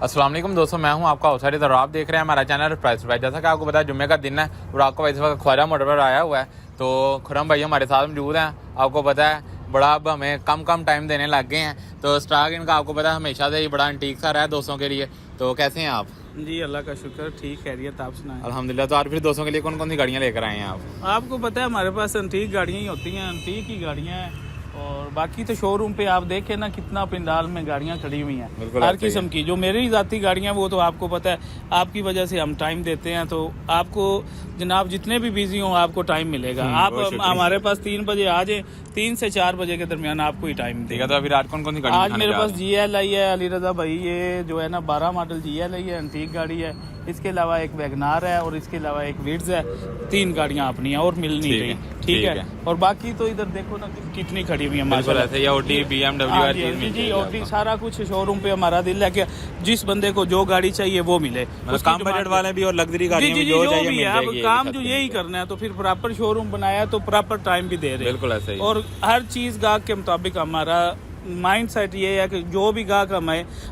अस्सलाम वालेकुम दोस्तों, मैं हूं आपका औसारी और आप देख रहे हैं हमारा चैनल प्राइस भाई। जैसा कि आपको पता है जुम्मे का दिन है और आपको इस वक्त ख्वाजा मोटर पर आया हुआ है, तो खुरम भाई हमारे साथ मौजूद हैं। आपको पता है बड़ा अब हमें कम टाइम देने लग गए हैं, तो स्टॉक इनका आपको पता है हमेशा से ही बड़ा एंटीक सा रहा है दोस्तों के लिए। तो कैसे हैं आप? जी अल्लाह का शुक्र, ठीक खैरियत, आप सुनाएं? अल्हम्दुलिल्लाह। तो आज फिर दोस्तों के लिए कौन कौन सी गाड़ियाँ लेकर आए हैं आप? आपको पता है हमारे पास एंटीक गाड़ियाँ ही होती हैं, एंटीक ही गाड़ियाँ हैं। और बाकी तो शोरूम पे आप देखें ना कितना पिंडाल में गाड़ियाँ खड़ी हुई हैं हर किस्म की। जो मेरी ज़ाती गाड़ियाँ वो तो आपको पता है आपकी वजह से हम टाइम देते हैं, तो आपको जनाब जितने भी बिजी हों आपको टाइम मिलेगा। आप हमारे पास 3 बजे आ जाए, 3 से 4 बजे के दरमियान आपको ही टाइम देगा। तो अभी आज कौन कौन सी गाड़ी? आज मेरे पास GL आई है अली रजा भाई, ये जो है ना 12 मॉडल GL आई है, एंटीक गाड़ी है। इसके अलावा एक वैगनार है और इसके अलावा एक विड्स है। 3 गाड़ियाँ अपनी हैं और मिल नहीं रही, ठीक है। और बाकी तो इधर देखो ना कितनी खड़ी हुई है माशाल्लाह। ऑडी BMW जी ऑडी सारा कुछ शोरूम पे हमारा दिल है कि जिस बंदे को जो गाड़ी चाहिए वो मिले। कम बजट वाले भी और लग्जरी गाड़ी भी है। अब काम जो यही करना है तो फिर प्रॉपर शोरूम बनाया तो प्रॉपर टाइम भी दे रहे हैं। बिल्कुल ऐसे ही। और हर चीज गाहक के मुताबिक हमारा माइंड सेट ये है कि जो भी गाहक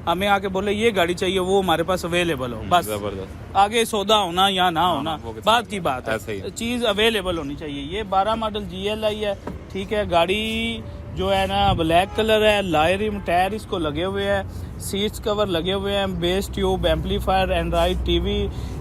हमें आके बोले ये गाड़ी चाहिए वो हमारे पास अवेलेबल हो। बस जबरदस्त। आगे सौदा होना या ना होना बात की बात है, चीज अवेलेबल होनी चाहिए। ये 12 मॉडल GL आई है, ठीक है। गाड़ी जो है ना ब्लैक कलर है, लॉय रिम टायर इसको लगे हुए हैं, सीट्स कवर लगे हुए हैं, base tube, amplifier, Android TV,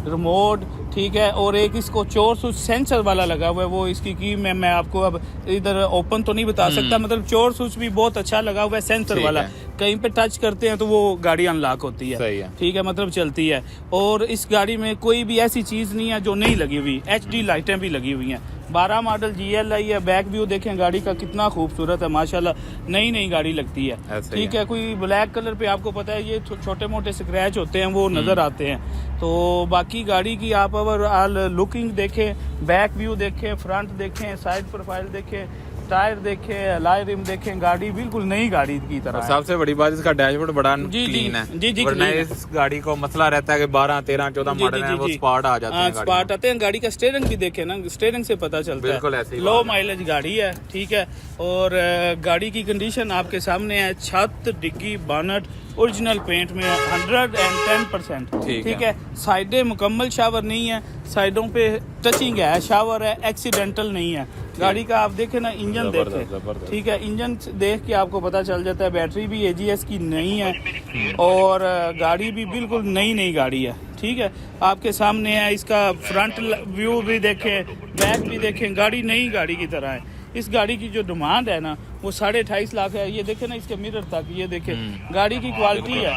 remote, ठीक है। और एक इसको चोर स्विच सेंसर वाला लगा हुआ है, वो इसकी की मैं आपको अब इधर ओपन तो नहीं बता सकता। मतलब चोर स्विच भी बहुत अच्छा लगा हुआ है, सेंसर वाला। कहीं पे टच करते हैं तो वो गाड़ी अनलॉक होती है, ठीक है, मतलब चलती है। और इस गाड़ी में कोई भी ऐसी चीज नहीं है जो नहीं लगी हुई, HD लाइटें भी लगी हुई हैं। 12 मॉडल GL आई है। बैक व्यू देखें गाड़ी का कितना खूबसूरत है माशाल्लाह, नई गाड़ी लगती है, ठीक है। कोई ब्लैक कलर पे आपको पता है ये छोटे मोटे स्क्रैच होते हैं वो नजर आते हैं। तो बाकी गाड़ी की आप ओवरऑल लुकिंग देखें, बैक व्यू देखें, फ्रंट देखें, साइड प्रोफाइल देखें, टायर देखें, अलॉय रिम देखें, गाड़ी बिल्कुल नई गाड़ी की तरह है। सबसे बड़ी बात इसका डैशबोर्ड बड़ा क्लीन है। जी वरना इस गाड़ी को मसला रहता है कि 12, 13, 14 मॉडल है वो स्पॉट आ जाते हैं। स्पॉट आते हैं। गाड़ी का स्टीयरिंग भी देखे ना, स्टीयरिंग से पता चलता बिल्कुल है। ऐसे लो माइलेज गाड़ी है, ठीक है। और गाड़ी की कंडीशन आपके सामने है। छत, डिग्गी, बोनट ओरिजिनल पेंट में 110%, ठीक है। साइडें मुकम्मल शावर नहीं है, साइडों पे टचिंग है, शावर है, एक्सीडेंटल नहीं है। गाड़ी का आप देखें ना, इंजन देखें, ठीक है। इंजन देख के आपको पता चल जाता है। बैटरी भी AGS की नहीं है और गाड़ी भी बिल्कुल नई गाड़ी है, ठीक है। आपके सामने है। इसका फ्रंट व्यू भी देखें, बैक भी देखें, गाड़ी नई गाड़ी की तरह है। इस गाड़ी की जो डिमांड है ना वो 28.5 लाख है। ये देखे ना इसके मिरर तक, ये देखे गाड़ी की क्वालिटी है,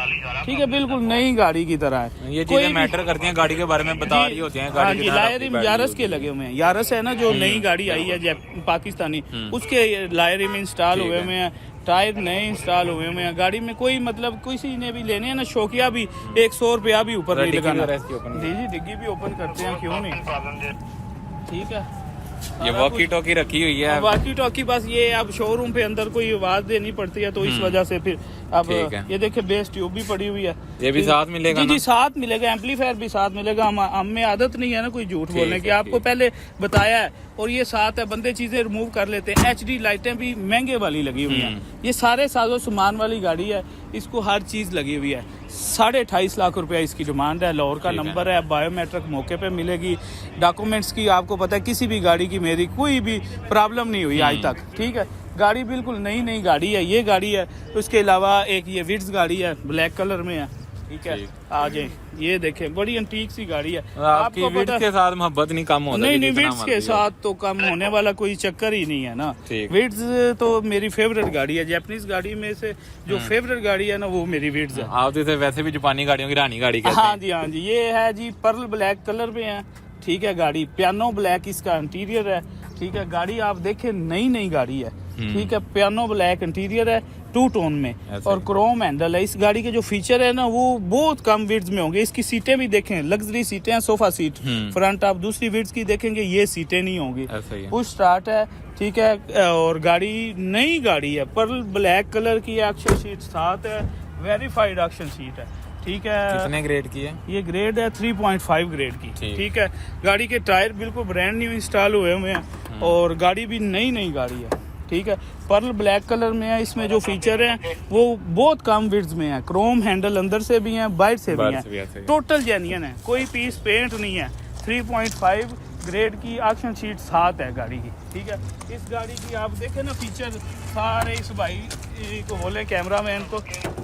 ठीक है, बिल्कुल नई गाड़ी की तरह है। ये चीजें मैटर करती हैं, गाड़ी के बारे में बता रही होती हैं। गाड़ी लॉय रिम यारस के लगे हुए हैं। यारस है ना जो नई गाड़ी आई है पाकिस्तानी, उसके लॉय रिम इंस्टॉल हुए हुए हैं, टायर नए इंस्टॉल हुए हुए हैं। गाड़ी में कोई मतलब किसी ने भी लेने हैं ना शौकिया भी 100 रुपया भी ऊपर नहीं लगाना। जी डिग्गी भी ओपन करते हैं, क्यों नहीं, ठीक है। ये वॉकी टॉकी रखी हुई है। वॉकी टॉकी बस ये अब शोरूम पे अंदर कोई आवाज देनी पड़ती है तो इस वजह से फिर अब ये देखिए बेस ट्यूब भी पड़ी हुई है, ये भी साथ मिलेगा। जी साथ मिलेगा। एम्पलीफायर भी साथ मिलेगा। हमें आदत नहीं है ना कोई झूठ बोलने की, आपको पहले बताया है। और ये साथ है, बंदे चीजें रिमूव कर लेते हैं। HD लाइटें भी महंगे वाली लगी हुई हैं। ये सारे साजो सामान वाली गाड़ी है, इसको हर चीज लगी हुई है। 28.5 लाख रुपया इसकी डिमांड है। लाहौर का नंबर है, बायोमेट्रिक मौके पे मिलेगी। डॉक्यूमेंट्स की आपको पता है किसी भी गाड़ी की मेरी कोई भी प्रॉब्लम नहीं हुई आज तक, ठीक है। गाड़ी बिल्कुल नई गाड़ी है, ये गाड़ी है। उसके अलावा एक ये विड्स गाड़ी है, ब्लैक कलर में है, ठीक है। आ जाए, ये देखें बड़ी एंटीक सी गाड़ी है। आपको विड्स के साथ मोहब्बत नहीं कम होता? नहीं विड्स के साथ तो कम होने वाला कोई चक्कर ही नहीं है ना। विड्स तो मेरी फेवरेट गाड़ी है। जापानीज गाड़ी में से जो फेवरेट गाड़ी है ना वो मेरी विड्स है। आप तो वैसे भी जापानी गाड़ियों की रानी गाड़ी कहते हैं। हाँ जी ये है जी, पर्ल ब्लैक कलर में है, ठीक है। गाड़ी पियानो ब्लैक इसका इंटीरियर है, ठीक है। गाड़ी आप देखें नई गाड़ी है, ठीक है। पियानो ब्लैक इंटीरियर है, 2 टोन में और क्रोम हैंडल है। इस गाड़ी के जो फीचर है ना वो बहुत कम विड्स में होंगे। इसकी सीटें भी देखें, लग्जरी सीटें हैं, सोफा सीट फ्रंट। आप दूसरी विड्स की देखेंगे ये सीटें नहीं होंगी। पुश स्टार्ट है, ठीक है। और गाड़ी नई गाड़ी है, पर्ल ब्लैक कलर की एक्शन शीट साथ है, वेरीफाइड एक्शन शीट है, ठीक है। कितने ग्रेड की है? ये ग्रेड है 3.5 ग्रेड की, ठीक है। गाड़ी के टायर बिल्कुल ब्रांड न्यू इंस्टॉल हुए हैं और गाड़ी भी नई गाड़ी है, ठीक है। पर्ल ब्लैक कलर में है, इसमें जो फीचर है वो बहुत कम विड्थ में है। क्रोम हैंडल अंदर से भी है, बाहर से भी है, टोटल जेन्युइन है, कोई पीस पेंट नहीं है। 3.5 ग्रेड की एक्शन शीट साथ है गाड़ी की, ठीक है। इस गाड़ी की आप देखें ना फीचर सारे, इस भाई को बोले कैमरा मैन को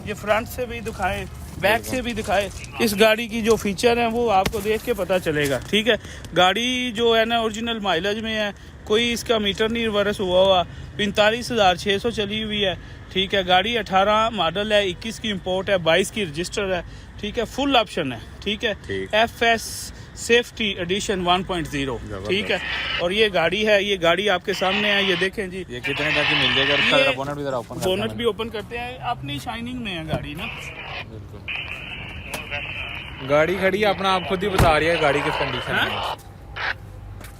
ये फ्रंट से भी दिखाएं, बैक से भी दिखाए। इस गाड़ी की जो फीचर हैं वो आपको देख के पता चलेगा, ठीक है। गाड़ी जो है ना ओरिजिनल माइलेज में है, कोई इसका मीटर नहीं रिवर्स हुआ 45,600 चली हुई है, ठीक है। गाड़ी 18 मॉडल है, 21 की इंपोर्ट है, 22 की रजिस्टर है, ठीक है। फुल ऑप्शन है, ठीक है। FS सेफ्टी एडिशन 1.0, ठीक है। और ये गाड़ी है, ये गाड़ी आपके सामने है, ये देखें जी। ये कितने तक की मिल जाएगा? इसका बोनट भी जरा ओपन, बोनट भी ओपन करते हैं, अपनी शाइनिंग में है गाड़ी ना। गाड़ी खड़ी है, अपना आप खुद ही बता रही है गाड़ी किस कंडीशन में है।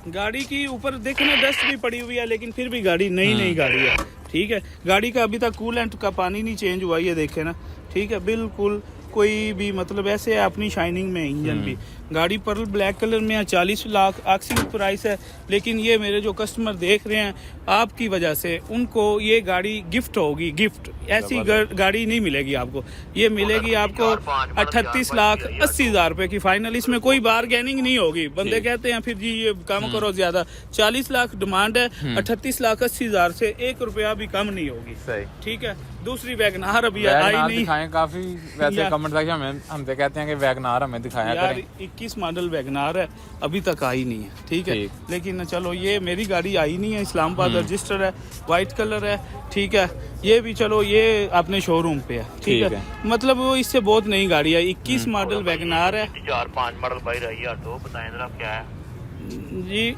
गाड़ी की ऊपर देखे ना डस्ट भी पड़ी हुई है, लेकिन फिर भी गाड़ी नई गाड़ी है, ठीक है। गाड़ी का अभी तक कूलेंट का पानी नहीं चेंज हुआ, ये देखे ना, ठीक है। बिल्कुल कोई भी मतलब ऐसे है, अपनी शाइनिंग में इंजन भी। गाड़ी पर्ल ब्लैक कलर में है, 40 लाख आस्किंग प्राइस है, लेकिन ये मेरे जो कस्टमर देख रहे हैं आपकी वजह से, उनको ये गाड़ी गिफ्ट होगी, गिफ्ट। ऐसी गाड़ी नहीं मिलेगी आपको, ये मिलेगी आपको 38,80,000 रुपए की फाइनल। इसमें कोई बारगेनिंग नहीं होगी। बंदे कहते हैं फिर जी ये कम करो ज्यादा, 40 लाख डिमांड है, 38,80,000 से 1 रुपया भी कम नहीं होगी, ठीक है। दूसरी वैगनार अभी आई नहीं, दिखाएं काफी वैसे कमेंट था कि हमसे कहते हैं कि वैगनार हमें दिखाया करें। 21 मॉडल वैगनार है, अभी तक आई नहीं है, ठीक है। लेकिन चलो ये मेरी गाड़ी आई नहीं है, इस्लामाबाद रजिस्टर है, वाइट कलर है, ठीक है। ये भी चलो ये अपने शोरूम पे है, ठीक है। मतलब वो इससे बहुत नई गाड़ी है, 21 मॉडल वैगनार है। 4-5 मॉडल बाहर आई है, तो बताएं जरा क्या है जी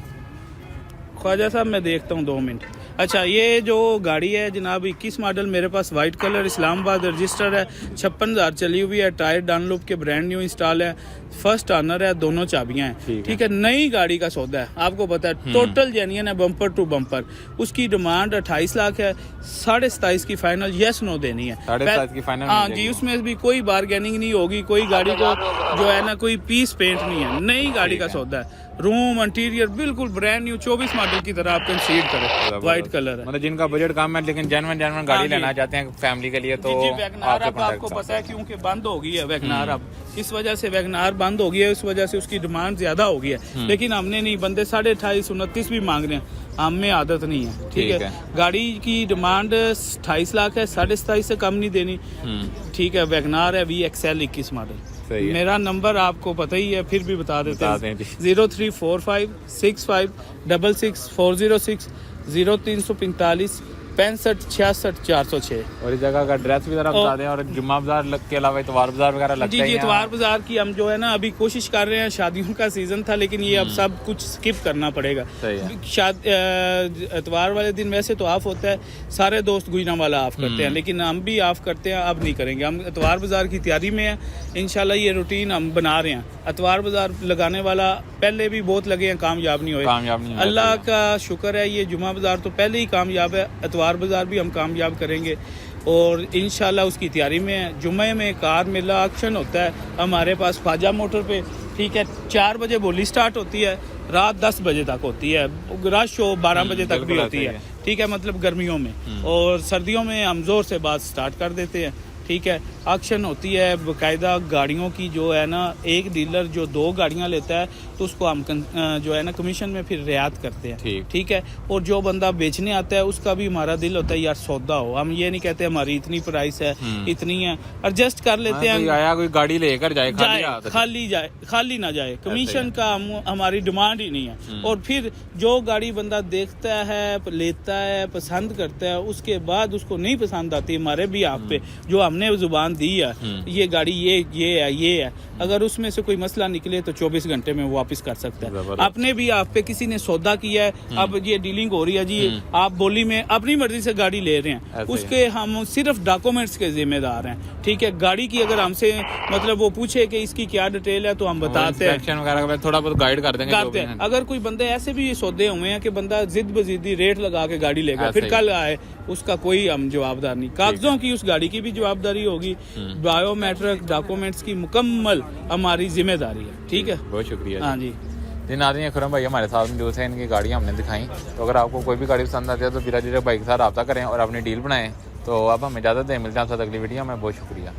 ख्वाजा साहब, मैं देखता हूँ 2 मिनट। अच्छा, ये जो गाड़ी है जनाब 21 मॉडल, मेरे पास वाइट कलर, इस्लामाबाद रजिस्टर है, 56,000 चली हुई है, टायर डनलोप के ब्रांड न्यू इंस्टॉल है, फर्स्ट ऑनर है, दोनों चाबियां हैं, ठीक है। नई गाड़ी का सौदा है, आपको पता है, टोटल जेन्युइन है, बम्पर टू बम्पर। उसकी डिमांड 28 लाख है, 27.5 की फाइनल यस नो देनी है, 27.5 की फाइनल। हाँ जी, उसमें भी कोई बारगेनिंग नहीं होगी, कोई गाड़ी को जो है ना कोई पीस पेंट नहीं है, नई गाड़ी का सौदा है। रूम इंटीरियर बिल्कुल ब्रांड न्यू 24 मॉडल की तरह आप कंसीड करें, व्हाइट कलर है। मतलब जिनका बजट कम है लेकिन जेन्युइन गाड़ी लेना चाहते हैं फैमिली के लिए, तो वैगनार अब आपको पता है क्योंकि बंद हो गई है वैगनार, अब इस वजह से वैगनार बंद हो गई है, इस वजह से उसकी डिमांड ज्यादा हो गई है। लेकिन हमने नहीं, बंदे 28.5 29 भी मांग रहे हैं, हमें आदत नहीं है, ठीक है। गाड़ी की डिमांड 28 लाख है, 27.5 से कम नहीं देनी, ठीक है। वैगनार है VXL 21 मॉडल। मेरा नंबर आपको पता ही है, फिर भी बता देते हैं, 0345 65 66 406 0345 65 66 406। और इस जगह का एड्रेस भी जरा बता दें। और जुम्मा बाजार के अलावा इतवार बाजार वगैरह लगता है? जी, इतवार बाजार की हम जो है ना अभी कोशिश कर रहे हैं, शादियों का सीजन था लेकिन ये अब सब कुछ स्किप करना पड़ेगा। इतवार वाले दिन वैसे तो ऑफ होता है, सारे दोस्त गुजरांवाला ऑफ करते हैं, लेकिन हम भी ऑफ करते हैं, अब नहीं करेंगे। हम इतवार बाजार की तैयारी में है, इंशाल्लाह ये रूटीन हम बना रहे हैं। इतवार बाजार लगाने वाला पहले भी बहुत लगे हैं, कामयाब नहीं हुए। अल्लाह का शुक्र है, ये जुम्मा बाजार तो पहले ही कामयाब है, इतवार बाजार भी हम कामयाब करेंगे और इंशाल्लाह उसकी तैयारी में है। जुम्मे में कार मेला एक्शन होता है हमारे पास ख्वाजा मोटर पे, ठीक है। 4 बजे बोली स्टार्ट होती है, रात 10 बजे तक होती है, रश शो 12 बजे तक भी होती है, ठीक है। मतलब गर्मियों में, और सर्दियों में हम जोर से बात स्टार्ट कर देते हैं, ठीक है। ऑक्शन होती है बाकायदा गाड़ियों की, जो है ना एक डीलर जो 2 गाड़ियां लेता है तो उसको हम जो है ना कमीशन में फिर रियायत करते हैं, ठीक है। और जो बंदा बेचने आता है उसका भी हमारा दिल होता है यार सौदा हो, हम ये नहीं कहते हमारी इतनी प्राइस है, इतनी है, एडजस्ट कर लेते हैं। आया कोई गाड़ी लेकर जाए खाली ना जाए, कमीशन का हमारी डिमांड ही नहीं है। और फिर जो गाड़ी बंदा देखता है, लेता है, पसंद करता है, उसके बाद उसको नहीं पसंद आती, हमारे भी आप पे जो हमने जुबान दी है, ये गाड़ी ये है, अगर उसमें से कोई मसला निकले तो 24 घंटे में वापस कर सकता है। आपने भी आप पे किसी ने सौदा किया है, अब ये डीलिंग हो रही है जी, आप बोली में अपनी मर्जी से गाड़ी ले रहे हैं, उसके हम सिर्फ डॉक्यूमेंट्स के जिम्मेदार हैं, ठीक है। गाड़ी की अगर हमसे मतलब वो पूछे कि इसकी क्या डिटेल है तो हम बताते हैं, थोड़ा बहुत गाइड कर देंगे। अगर कोई बंदे ऐसे भी सौदे हुए हैं कि बंदा जिद बजिदी रेट लगा के गाड़ी लेगा, फिर कल आए, उसका कोई हम जवाबदार नहीं। कागजों की उस गाड़ी की भी जवाबदारी होगी, बायोमेट्रिक डॉक्यूमेंट्स की मुकम्मल हमारी जिम्मेदारी है, ठीक है। बहुत शुक्रिया। हाँ जी, जी नाज़रीन, खुरम भाई हमारे साथ मौजूद थे, इनकी गाड़ियाँ हमने दिखाई। तो अगर आपको कोई भी गाड़ी पसंद आती है तो बिला भाई के साथ रब्ता करें और अपनी डील बनाएं। तो अब हमें इजाज़त दें, मिलते हैं आपसे अगली वीडियो में। बहुत शुक्रिया।